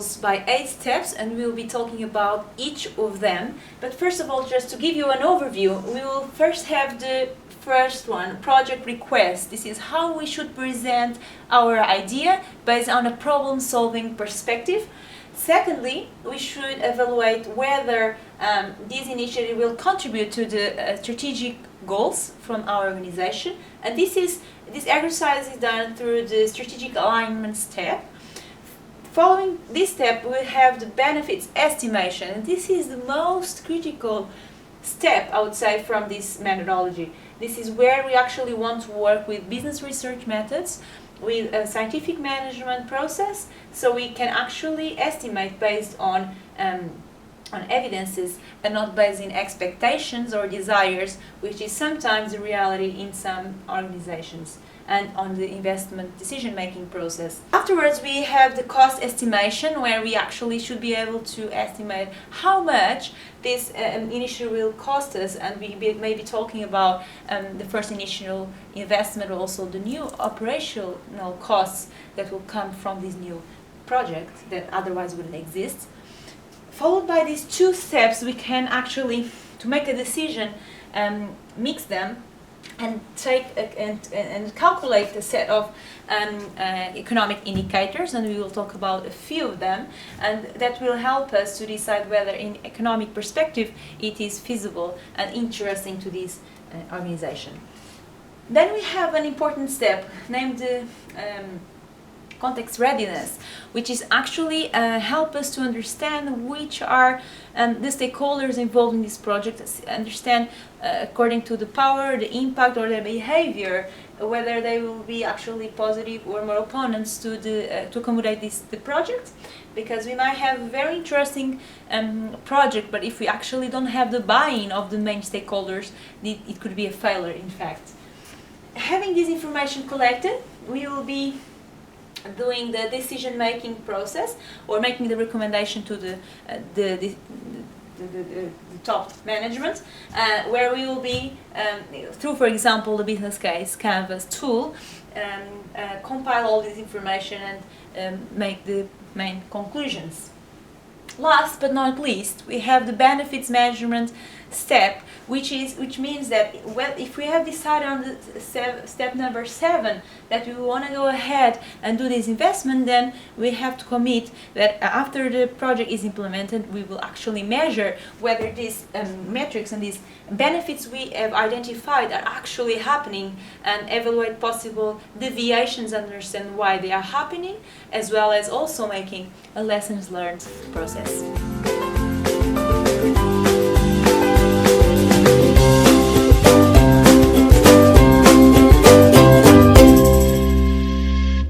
goes by 8 steps, and we'll be talking about each of them. But first of all, just to give you an overview, we will first have the first one, project request. This is how we should present our idea based on a problem-solving perspective. Secondly, we should evaluate whether this initiative will contribute to the strategic goals from our organization. And this exercise is done through the strategic alignment step. Following this step, we have the benefits estimation. And this is the most critical step, I would say, from this methodology. This is where we actually want to work with business research methods, with a scientific management process, so we can actually estimate based on evidences and not based in expectations or desires, which is sometimes the reality in some organizations, and on the investment decision-making process. Afterwards, we have the cost estimation, where we actually should be able to estimate how much this initiative will cost us, and we may be talking about the first initial investment, or also the new operational costs that will come from this new project that otherwise wouldn't exist. Followed by these 2 steps, we can actually, to make a decision, mix them and take and calculate a set of economic indicators, and we will talk about a few of them, and that will help us to decide whether in economic perspective it is feasible and interesting to this organization. Then we have an important step named the context readiness, which is actually help us to understand which are the stakeholders involved in this project, understand according to the power, the impact, or the behavior, whether they will be actually positive or more opponents to accommodate the project. Because we might have a very interesting project, but if we actually don't have the buy-in of the main stakeholders, it could be a failure, in fact. Having this information collected, we will be doing the decision-making process, or making the recommendation to the top management, where we will be, through, for example, the business case canvas tool, compile all this information and make the main conclusions. Last but not least, we have the benefits measurement step, which means that if we have decided on the step number 7 that we want to go ahead and do this investment, then we have to commit that after the project is implemented, we will actually measure whether these metrics and these benefits we have identified are actually happening, and evaluate possible deviations, understand why they are happening, as well as also making a lessons learned process.